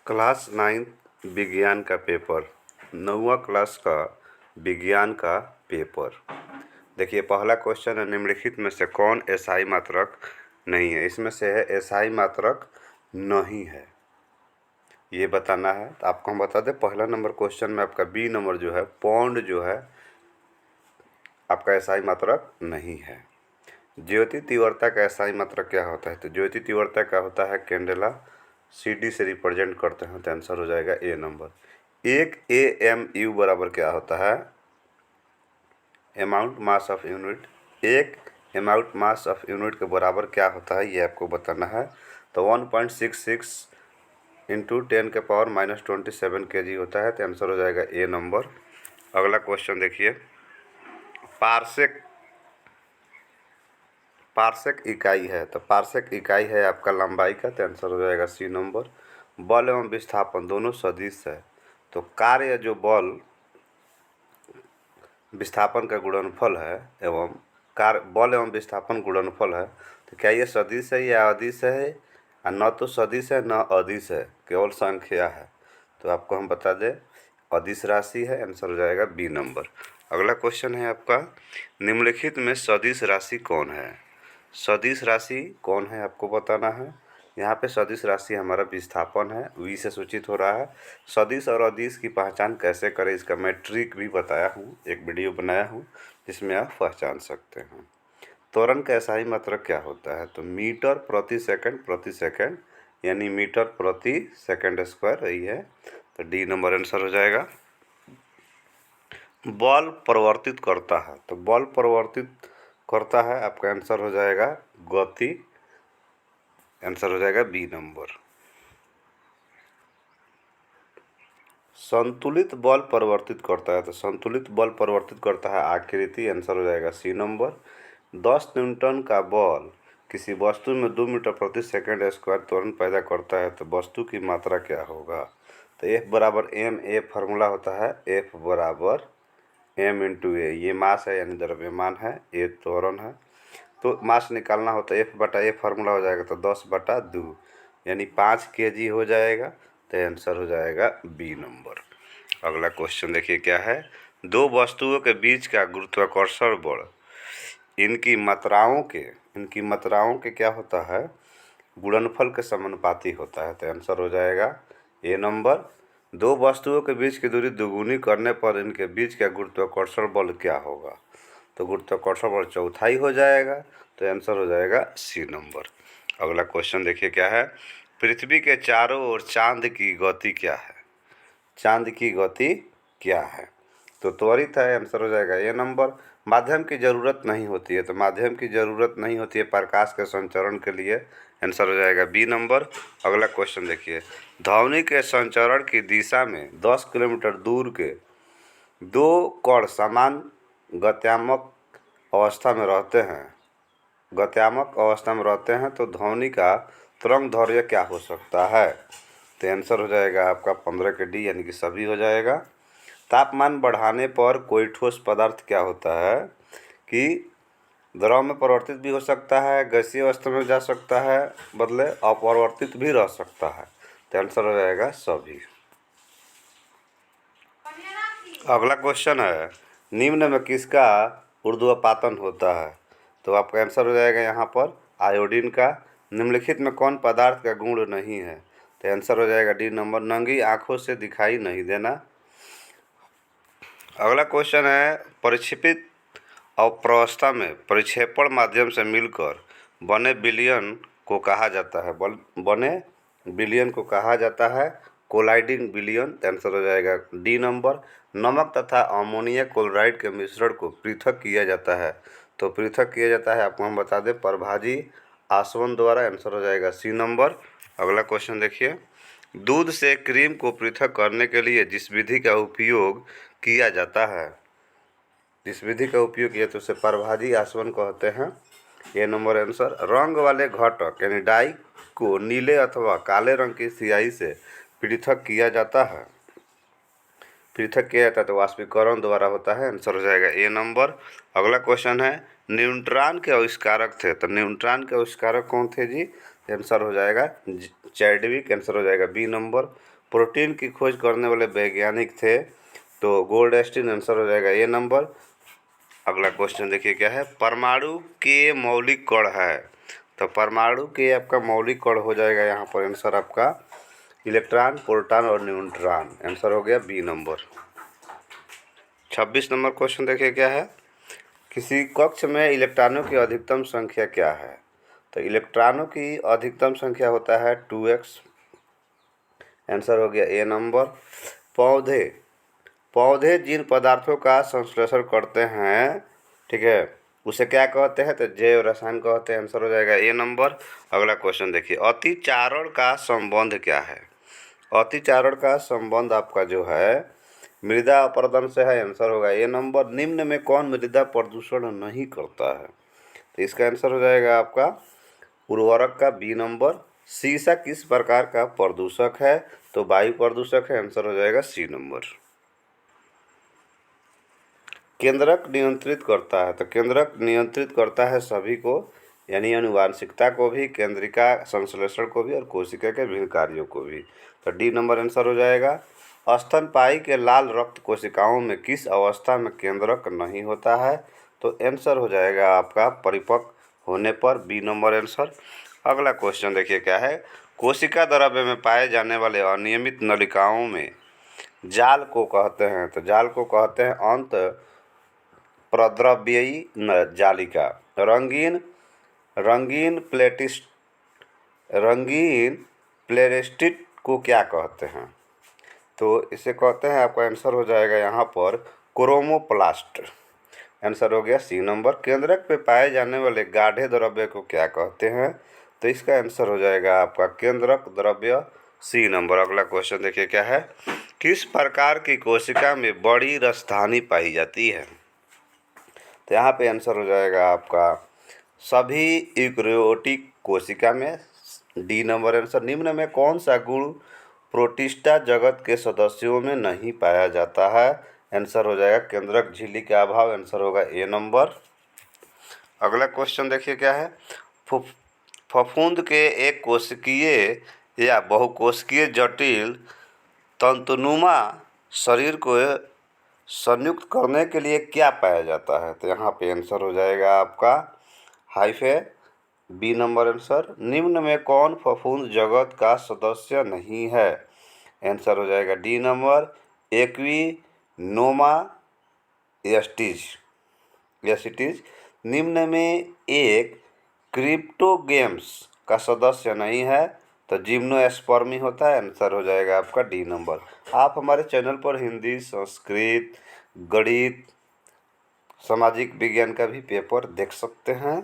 Class 9 विज्ञान का paper, 9वां class का विज्ञान का पेपर। देखिए, पहला क्वेश्चन है, निम्नलिखित में से कौन एसआई मात्रक नहीं है। इसमें से है एसआई मात्रक नहीं है, ये बताना है। तो आपको हम बता दें, पहला नंबर क्वेश्चन में आपका बी नंबर जो है, पौंड जो है आपका एसआई मात्रक नहीं है। ज्योति तीव्रता का एसआई मात्रक क्या होता है? तो ज्योति तीव्रता का होता है कैंडेला, CD से रिप्रेजेंट करते हैं, तो आंसर हो जाएगा ए नंबर। एक AMU बराबर क्या होता है? Amount mass of unit. एक अमाउंट मास ऑफ यूनिट के बराबर क्या होता है, ये आपको बताना है। तो 1.66 इंटू 10⁻⁻27 kg होता है, तो आंसर हो जाएगा ए नंबर। अगला क्वेश्चन देखिए, पार्सेक इकाई है, तो पार्सेक इकाई है आपका लंबाई का, तो आंसर हो जाएगा सी नंबर। बल एवं विस्थापन दोनों सदिश है, तो कार्य जो बल विस्थापन का गुणनफल है एवं बल एवं विस्थापन गुणनफल है, तो क्या ये सदिश है या अदिश है? न तो सदिश है न अदिश है, केवल संख्या है। तो आपको हम बता दें, अदिश राशि है, आंसर हो जाएगा बी नंबर। अगला क्वेश्चन है आपका, निम्नलिखित में सदिश राशि कौन है? सदिश राशि कौन है आपको बताना है। यहाँ पे सदिश राशि हमारा विस्थापन है, वी से सूचित हो रहा है। सदिश और अदिश की पहचान कैसे करें, इसका मैं ट्रिक भी बताया हूँ, एक वीडियो बनाया हूँ जिसमें आप पहचान सकते हैं। त्वरण का एसआई मात्रक क्या होता है? तो मीटर प्रति सेकंड यानी मीटर प्रति सेकंड स्क्वायर, यही है। तो डी नंबर आंसर हो जाएगा। बल परिवर्तित करता है, तो बल परिवर्तित करता है, आपका आंसर हो जाएगा गति, आंसर हो जाएगा बी नंबर। संतुलित बल परिवर्तित करता है, तो संतुलित बल परिवर्तित करता है आकृति, आंसर हो जाएगा सी नंबर। 10 न्यूटन का बल किसी वस्तु में 2 मीटर प्रति सेकंड स्क्वायर त्वरण पैदा करता है, तो वस्तु की मात्रा क्या होगा? तो F बराबर एम, ए फार्मूला होता है F बराबर एम इंटू ए, ये मास है यानी द्रव्यमान है, ए त्वरण है। तो मास निकालना होता है F/A, फार्मूला हो जाएगा तो 10/2 यानी 5 kg हो जाएगा, तो आंसर हो जाएगा बी नंबर। अगला क्वेश्चन देखिए क्या है, दो वस्तुओं के बीच का गुरुत्वाकर्षण बल इनकी मात्राओं के क्या होता है, गुणनफल के समानुपाती होता है, तो आंसर हो जाएगा ए नंबर। दो वस्तुओं के बीच की दूरी दुगुनी करने पर इनके बीच का गुरुत्वाकर्षण बल क्या होगा? तो गुरुत्वाकर्षण बल चौथाई हो जाएगा, तो आंसर हो जाएगा सी नंबर। अगला क्वेश्चन देखिए क्या है, पृथ्वी के चारों ओर चांद की गति क्या है? चांद की गति क्या है? तो त्वरित है, आंसर हो जाएगा ए नंबर। माध्यम की ज़रूरत नहीं होती है, तो माध्यम की ज़रूरत नहीं होती है प्रकाश के संचरण के लिए, आंसर हो जाएगा बी नंबर। अगला क्वेश्चन देखिए, ध्वनि के संचरण की दिशा में 10 किलोमीटर दूर के दो कण समान गत्यात्मक अवस्था में रहते हैं, तो ध्वनि का तरंग दैर्घ्य क्या हो सकता है? तो आंसर हो जाएगा आपका 15 के डी, यानी कि सभी हो जाएगा। तापमान बढ़ाने पर कोई ठोस पदार्थ क्या होता है कि द्रव में परिवर्तित भी हो सकता है, गैसीय अवस्था में जा सकता है, बदले अपरिवर्तित भी रह सकता है, तो आंसर हो जाएगा सभी। अगला क्वेश्चन है, निम्न में किसका ऊर्ध्वपातन होता है? तो आपका आंसर हो जाएगा यहाँ पर आयोडीन का। निम्नलिखित में कौन पदार्थ का गुण नहीं है? तो आंसर हो जाएगा डी नंबर, नंगी आंखों से दिखाई नहीं देना। अगला क्वेश्चन है, परिक्षेपित अवस्था में परिक्षेपण माध्यम से मिलकर बने विलयन को कहा जाता है कोलाइडिंग विलयन, आंसर हो जाएगा डी नंबर। नमक तथा अमोनिया क्लोराइड के मिश्रण को पृथक किया जाता है, तो पृथक किया जाता है, आपको हम बता दें, प्रभाजी आसवन द्वारा, आंसर हो जाएगा सी नंबर। अगला क्वेश्चन देखिए, दूध से क्रीम को पृथक करने के लिए जिस विधि का उपयोग किया जाता है, तो उसे प्रभाजी आसवन कहते हैं, ये नंबर आंसर। रंग वाले घटक यानी डाई को नीले अथवा काले रंग की स्याही से पृथक किया जाता है, तो वाष्पीकरण द्वारा होता है, आंसर हो जाएगा ए नंबर। अगला क्वेश्चन है, न्यूट्रॉन के आविष्कारक थे, तो न्यूट्रॉन के आविष्कारक कौन थे जी? आंसर हो जाएगा चैडविक, आंसर हो जाएगा बी नंबर। प्रोटीन की खोज करने वाले वैज्ञानिक थे, तो गोल्डस्टीन आंसर हो जाएगा ए नंबर। अगला क्वेश्चन देखिए क्या है, परमाणु के मौलिक कण है। तो परमाणु के आपका मौलिक कण हो जाएगा यहाँ पर आंसर आपका इलेक्ट्रॉन, प्रोटॉन और न्यूट्रॉन। आंसर हो गया बी नंबर। 26 नंबर क्वेश्चन देखिए क्या है, किसी कक्ष में इलेक्ट्रॉनों की अधिकतम संख्या क्या है। तो इलेक्ट्रॉनों की अधिकतम संख्या होता है 2x। आंसर हो गया ए नंबर। पौधे पौधे जिन पदार्थों का संश्लेषण करते हैं, ठीक है, उसे क्या कहते हैं, तो जैव रसायन कहते हैं। आंसर हो जाएगा ए नंबर। अगला क्वेश्चन देखिए, अतिचारण का संबंध क्या है। अतिचारण का संबंध आपका जो है मृदा अपरदन से है। आंसर होगा ए नंबर। निम्न में कौन मृदा प्रदूषण नहीं करता है, तो इसका आंसर हो जाएगा आपका उर्वरक का बी नंबर। शीशा किस प्रकार का प्रदूषक है, तो वायु प्रदूषक है। आंसर हो जाएगा सी नंबर। केंद्रक नियंत्रित करता है, तो केंद्रक नियंत्रित करता है सभी को, यानी आनुवांशिकता को भी, केंद्रिका संश्लेषण को भी और कोशिका के विभिन्न कार्यों को भी। तो डी नंबर आंसर हो जाएगा। स्तनपायी के लाल रक्त कोशिकाओं में किस अवस्था में केंद्रक नहीं होता है, तो आंसर हो जाएगा आपका परिपक्व होने पर, बी नंबर आंसर। अगला क्वेश्चन देखिए क्या है, कोशिका द्रव्य में पाए जाने वाले अनियमित नलिकाओं में जाल को कहते हैं। तो जाल को कहते हैं अंत प्रद्रव्यी जालिका। रंगीन रंगीन प्लेटिस्ट रंगीन प्लेटिस्ट को क्या कहते हैं, तो इसे कहते हैं, आपका आंसर हो जाएगा यहाँ पर क्रोमोप्लास्ट। आंसर हो गया सी नंबर। केंद्रक पे पाए जाने वाले गाढ़े द्रव्य को क्या कहते हैं, तो इसका आंसर हो जाएगा आपका केंद्रक द्रव्य, सी नंबर। अगला क्वेश्चन देखिए क्या है, किस प्रकार की कोशिका में बड़ी राजधानी पाई जाती है, तो यहाँ पे आंसर हो जाएगा आपका सभी यूकेरियोटिक कोशिका में, डी नंबर आंसर। निम्न में कौन सा गुण प्रोटिस्टा जगत के सदस्यों में नहीं पाया जाता है, आंसर हो जाएगा केंद्रक झिल्ली का अभाव। आंसर होगा ए नंबर। अगला क्वेश्चन देखिए क्या है, फफूंद के एक कोशिकीय या बहुकोशिकीय जटिल तंतुनुमा शरीर को संयुक्त करने के लिए क्या पाया जाता है, तो यहाँ पे आंसर हो जाएगा आपका हाइफे, बी नंबर आंसर। निम्न में कौन फफूंद जगत का सदस्य नहीं है, आंसर हो जाएगा डी नंबर एक्विनोमा एस्टिज। निम्न में एक क्रिप्टोगेम्स का सदस्य नहीं है, तो जिम्नोस्पर्मी होता है। आंसर हो जाएगा आपका डी नंबर। आप हमारे चैनल पर हिंदी, संस्कृत, गणित, सामाजिक विज्ञान का भी पेपर देख सकते हैं।